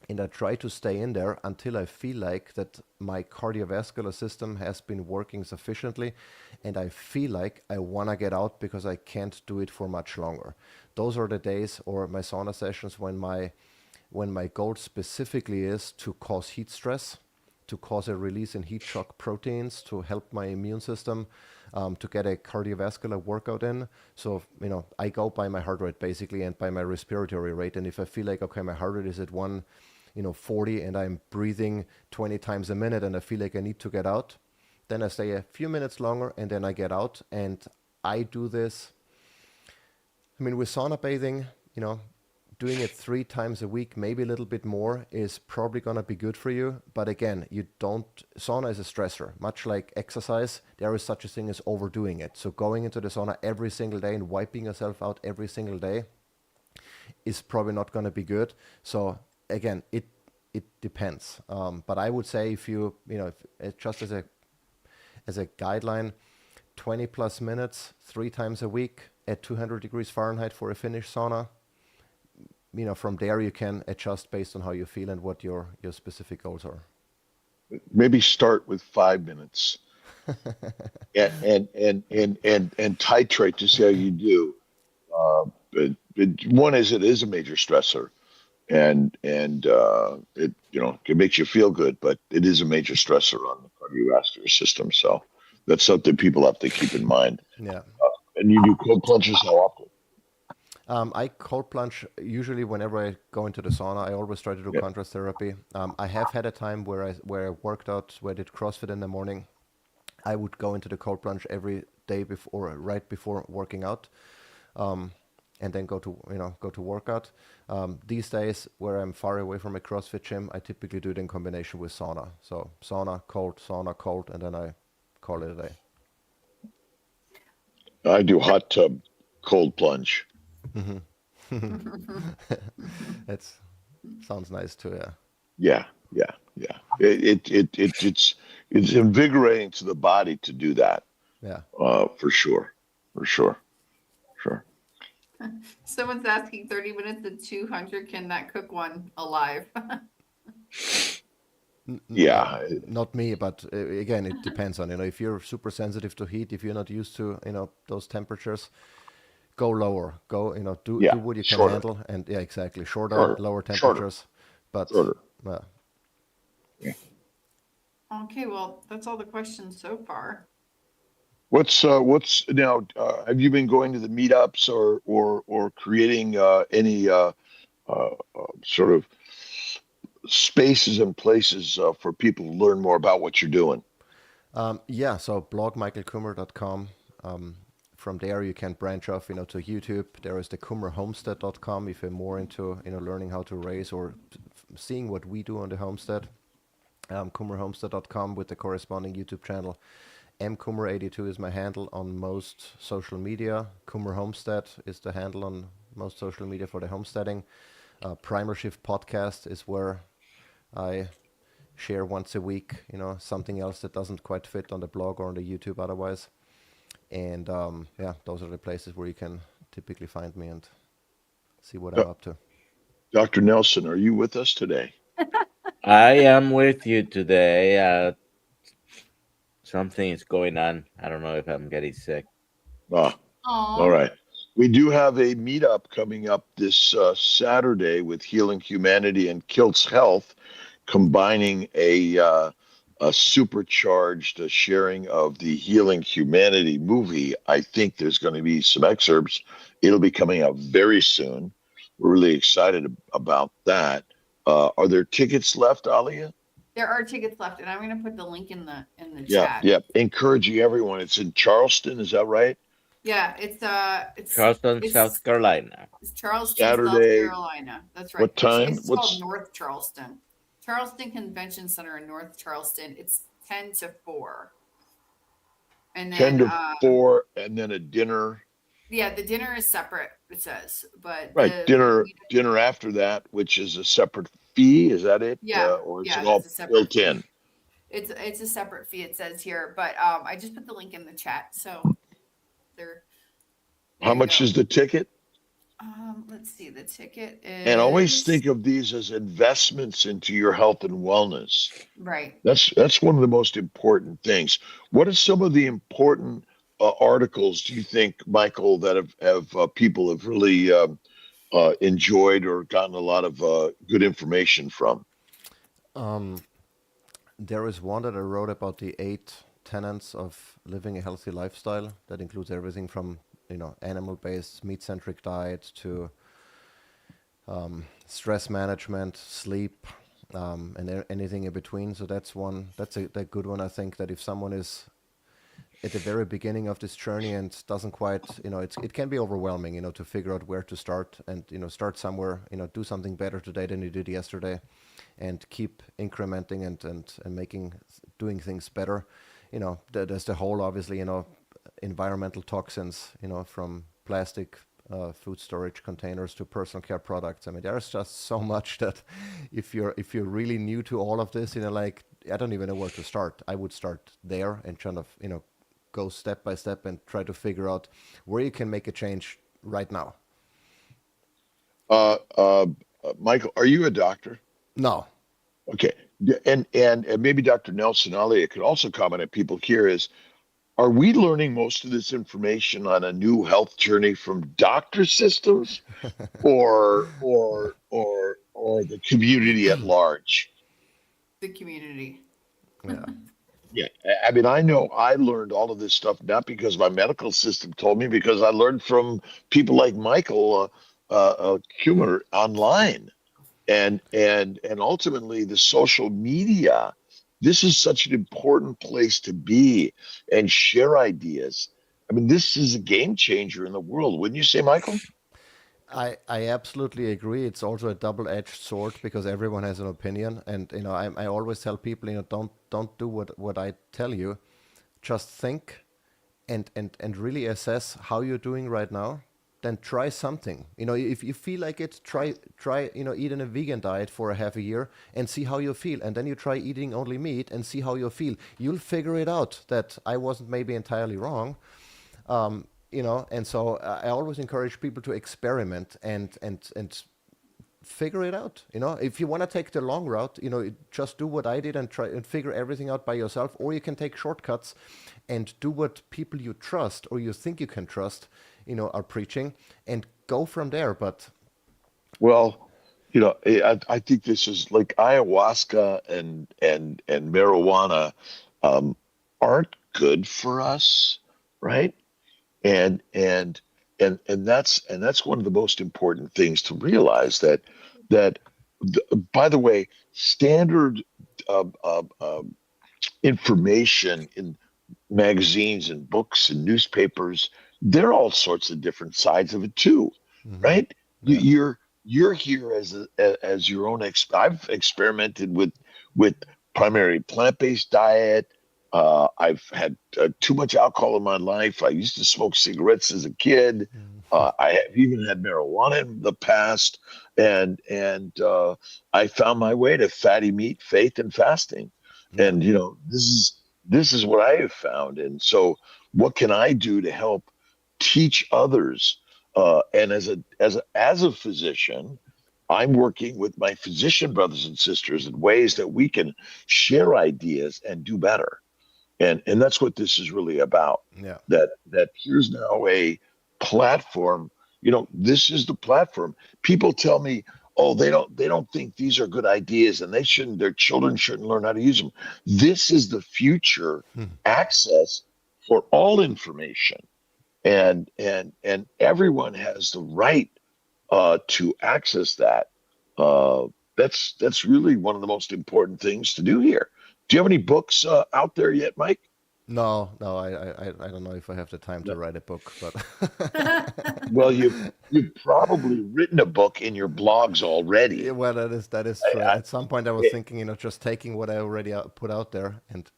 and I try to stay in there until I feel like that my cardiovascular system has been working sufficiently, and I feel like I want to get out because I can't do it for much longer. Those are the days, or my sauna sessions, when my goal specifically is to cause heat stress, to cause a release in heat shock proteins, to help my immune system, to get a cardiovascular workout in. So, I go by my heart rate basically, and by my respiratory rate. And if I feel like, okay, my heart rate is at 140 and I'm breathing 20 times a minute and I feel like I need to get out, then I stay a few minutes longer and then I get out. And I do this, with sauna bathing, doing it 3 times a week, maybe a little bit more, is probably going to be good for you. But again, sauna is a stressor. Much like exercise, there is such a thing as overdoing it. So going into the sauna every single day and wiping yourself out every single day is probably not going to be good. So again, it depends. But I would say if just as a guideline, 20 plus minutes, 3 times a week at 200 degrees Fahrenheit for a Finnish sauna. From there you can adjust based on how you feel and what your specific goals are. Maybe start with 5 minutes and titrate to see how you do. But one is, it is a major stressor, and it it makes you feel good, but it is a major stressor on the cardiovascular system. So that's something people have to keep in mind. Yeah. And you do cold plunges how often? I cold plunge usually whenever I go into the sauna. I always try to do contrast therapy. I have had a time where I worked out, where I did CrossFit in the morning. I would go into the cold plunge every day right before working out, and then go to workout. These days, where I'm far away from a CrossFit gym, I typically do it in combination with sauna. So sauna, cold, and then I call it a day. I do hot tub, cold plunge. That sounds nice too. Yeah. It's invigorating to the body to do that. Yeah. For sure. Someone's asking 30 minutes at 200. Can that cook one alive? Yeah. Not me, but again, it depends on, if you're super sensitive to heat, if you're not used to, those temperatures, go lower, do what you can handle. And yeah, exactly. Shorter, lower temperatures, but shorter. Okay, well, that's all the questions so far. What's now? Have you been going to the meetups or creating any sort of spaces and places for people to learn more about what you're doing? So blog michaelkummer.com. From there you can branch off, to YouTube. There is the kummerhomestead.com if you're more into, learning how to raise or seeing what we do on the homestead. Kummerhomestead.com with the corresponding YouTube channel. mkummer82 is my handle on most social media. Kummer Homestead is the handle on most social media for the homesteading. Primer Shift podcast is where I share once a week, something else that doesn't quite fit on the blog or on the YouTube otherwise. And those are the places where you can typically find me and see what I'm up to. Dr. Nelson, are you with us today? I am with you today. Something is going on. I don't know if I'm getting sick. All right. We do have a meetup coming up this Saturday with Healing Humanity and Kiltz Health, combining a supercharged sharing of the Healing Humanity movie. I think there's going to be some excerpts. It'll be coming out very soon. We're really excited about that. Are there tickets left, Alia? There are tickets left, and I'm going to put the link in the chat. Yeah. Encouraging everyone. It's in Charleston, is that right? Yeah, it's Charleston, South Carolina. It's Charleston, Saturday, South Carolina. That's right. What time? It's called North Charleston. Charleston Convention Center in North Charleston. It's 10 to 4. And then 10 to 4, and then a dinner. Yeah, the dinner is separate, it says. But right, dinner after that, which is a separate fee. Is that it? Yeah. Or is it all built in? It's a separate fee, it says here. But I just put the link in the chat. So there How much is the ticket? Let's see. The ticket is. And always think of these as investments into your health and wellness. Right. That's one of the most important things. What are some of the important articles do you think, Michael, that have people have really enjoyed or gotten a lot of good information from? There is one that I wrote about the 8 tenets of living a healthy lifestyle. That includes everything from animal-based, meat-centric diet to stress management, sleep, and anything in between. So that's one. That's a good one. I think that if someone is at the very beginning of this journey and doesn't quite, it can be overwhelming, to figure out where to start and, start somewhere, do something better today than you did yesterday and keep incrementing and doing things better. There's the whole, obviously, environmental toxins, from plastic food storage containers to personal care products. I mean, there's just so much that if you're really new to all of this, like, I don't even know where to start. I would start there and kind of, go step by step and try to figure out where you can make a change right now. Michael, are you a doctor? No. Okay. And maybe Dr. Nelson Alia could also comment, and people here is, are we learning most of this information on a new health journey from doctor systems or the community at large? The community. Yeah. Yeah. I mean, I know I learned all of this stuff not because my medical system told me, because I learned from people like Michael Kummer online. And ultimately the social media, this is such an important place to be and share ideas. I mean, this is a game changer in the world, wouldn't you say, Michael? I absolutely agree. It's also a double-edged sword because everyone has an opinion, and I always tell people, don't do what I tell you, just think and really assess how you're doing right now. Then try something. If you feel like it, try eating a vegan diet for a half a year and see how you feel, and then you try eating only meat and see how you feel. You'll figure it out that I wasn't maybe entirely wrong. And so I always encourage people to experiment and figure it out. If you want to take the long route, just do what I did and try and figure everything out by yourself, or you can take shortcuts and do what people you trust or you think you can trust, are preaching, and go from there. But well, I think this is like ayahuasca and marijuana aren't good for us, right? And that's one of the most important things to realize, that by the way, standard information in magazines and books and newspapers, there are all sorts of different sides of it too, right? Yeah. You're here as your own. I've experimented with primary plant-based diet. I've had too much alcohol in my life. I used to smoke cigarettes as a kid. I have even had marijuana in the past, and I found my way to fatty meat, faith, and fasting. Yeah. And this is what I have found. And so, what can I do to help teach others? And as a physician, I'm working with my physician brothers and sisters in ways that we can share ideas and do better. And that's what this is really about. Yeah. That here's now a platform. This is the platform. People tell me, oh, they don't think these are good ideas, and their children shouldn't learn how to use them. This is the future access for all information, and everyone has the right to access that. That's really one of the most important things to do here. Do you have any books out there yet, Mike? No, I don't know if I have the time to write a book, but Well, you've probably written a book in your blogs already. yeah, well, that is true. At some point, I was thinking, just taking what I already put out there, and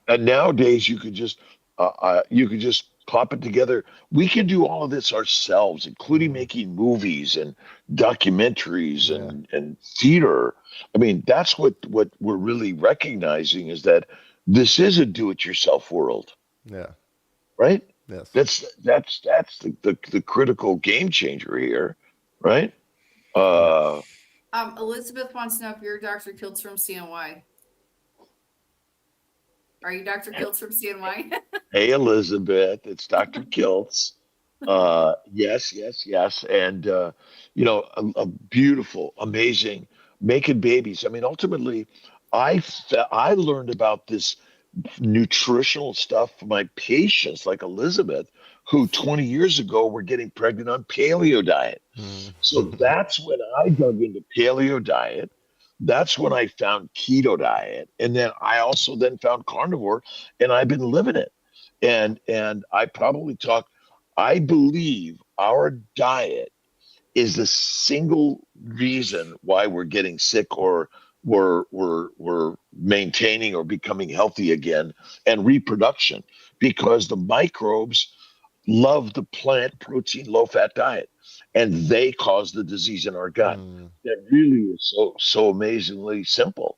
And nowadays, you could just pop it together. We can do all of this ourselves, including making movies and documentaries and theater. I mean, that's what we're really recognizing, is that this is a do-it-yourself world, yeah, right? yes. That's the critical game changer here, right? Elizabeth wants to know if you're Dr. Kiltz from CNY. Are you Dr. Kiltz from CNY? Hey, Elizabeth, it's Dr. Kiltz. Yes. And, a beautiful, amazing, making babies. I mean, ultimately, I learned about this nutritional stuff from my patients like Elizabeth, who 20 years ago were getting pregnant on paleo diet. So that's when I dug into paleo diet. that's when I found keto diet, and then I also then found carnivore, and I've been living it. And I probably talk. I believe our diet is the single reason why we're getting sick, or we're maintaining or becoming healthy again, and reproduction, because the microbes love the plant protein low fat diet, and they cause the disease in our gut. Mm. That really is so amazingly simple.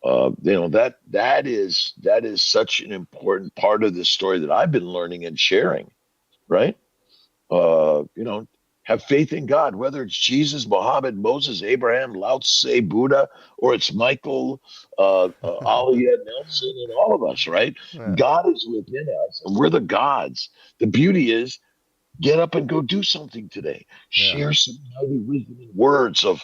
That is such an important part of this story that I've been learning and sharing, right? You know, have faith in God, whether it's Jesus, Muhammad, Moses, Abraham, Lao Tse, Buddha, or it's Michael, Alia, Nelson, and all of us, right? Yeah. God is within us, and we're the gods. The beauty is, get up and go do something today. Yeah. Share some mighty wisdom and words of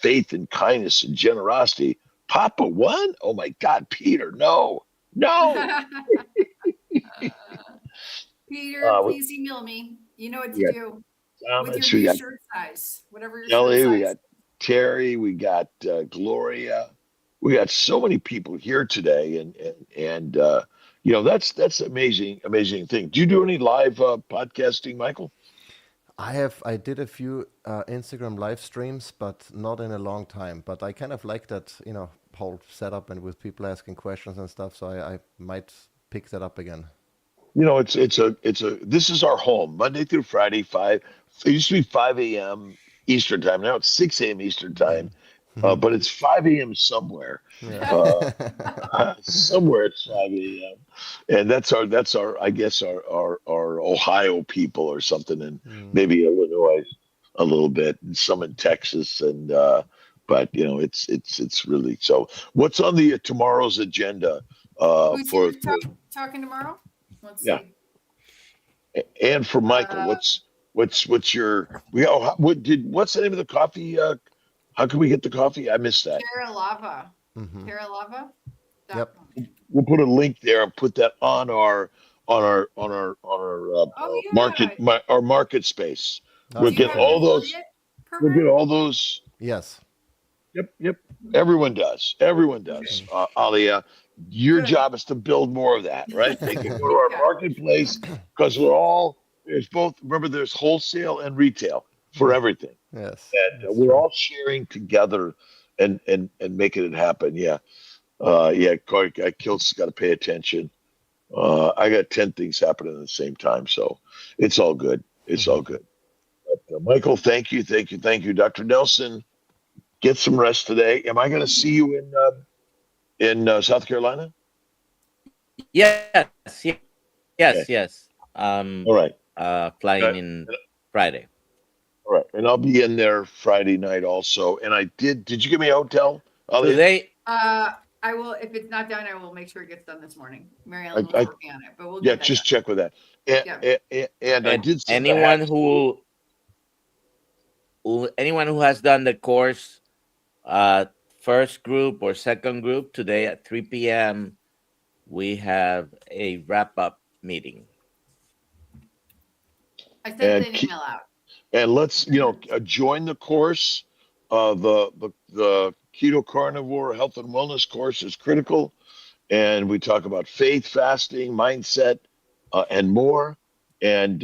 faith and kindness and generosity. Papa, what? Oh my God, Peter, no, no. Peter, We, please email me. You know what we to got do with your Thomas, we new got shirt size, whatever your shirt Kelly, we size. got Terry, we got Gloria. We got so many people here today, and that's amazing thing. Do you do any live podcasting, Michael? I did a few Instagram live streams, but not in a long time. But I kind of like that, whole setup and with people asking questions and stuff. So I might pick that up again. It's a this is our home, Monday through Friday, 5. It used to be 5 a.m. Eastern time. Now it's 6 a.m. Eastern time, but it's 5 a.m. somewhere. Yeah. Uh, Somewhere it's 5 a.m. And that's our I guess our Ohio people or something, and Mm. maybe Illinois a little bit, and some in Texas, and but it's really so. What's on the tomorrow's agenda? Who's For here talking tomorrow? Let's Yeah, see. and for Michael, Uh, what's your what's the name of the coffee? How can we get the coffee? I missed that. Terra Lava. Hmm. Yep. TerraLava.com. We'll put a link there and put that on our Oh yeah. our market space. We'll Do you Okay, get have an cool. all those. affiliate We'll get program? all those. Yes. Yep. Everyone does. Everyone does. Mm. Alia, your Good. job is to build more of that, right? They can go to our Yeah. marketplace, because there's both. Remember, there's wholesale and retail for Mm. everything, Yes, and that's we're true. all sharing together and making it happen. Yeah. Yeah. Corey, Kiltz got to pay attention. I got 10 things happening at the same time, so it's all good. It's Hmm. all good. But, Michael, thank you, Dr. Nelson. Get some rest today. Am I going to see you in South Carolina? Okay. Yes. All right. Flying Okay. in Friday. All right. And I'll be in there Friday night also. And I did you give me a hotel, Alia? Today, I will, if it's not done, I will make sure it gets done this morning. Mary Ellen was I working on it, but we'll Yeah, get that done. just check with that. And, Yeah. and I and did send a hat anyone to you. who has done the course, first group or second group, today at 3 p.m. we have a wrap up meeting. I sent And an email out. let's join the course. The keto carnivore health and wellness course is critical, and we talk about faith, fasting, mindset, and more. And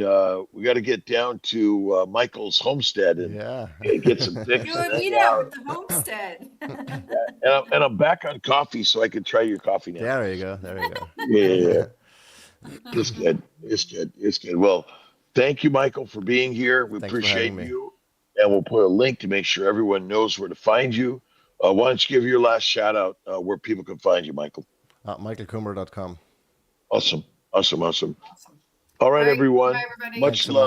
we got to get down to Michael's homestead and Yeah. get some pics Do and a hang meetup out. at the homestead. And I'm back on coffee, so I can try your coffee now. There you go. There you Yeah, go. it's good. It's good. It's good. Well, thank you, Michael, for being here. We Thanks for having appreciate me. you, and we'll put a link to make sure everyone knows where to find you. Why don't you give your last shout out where people can find you, Michael? MichaelKummer.com. Awesome. Awesome. All All right, right. Bye, everyone. everybody. Much Thanks so love. much.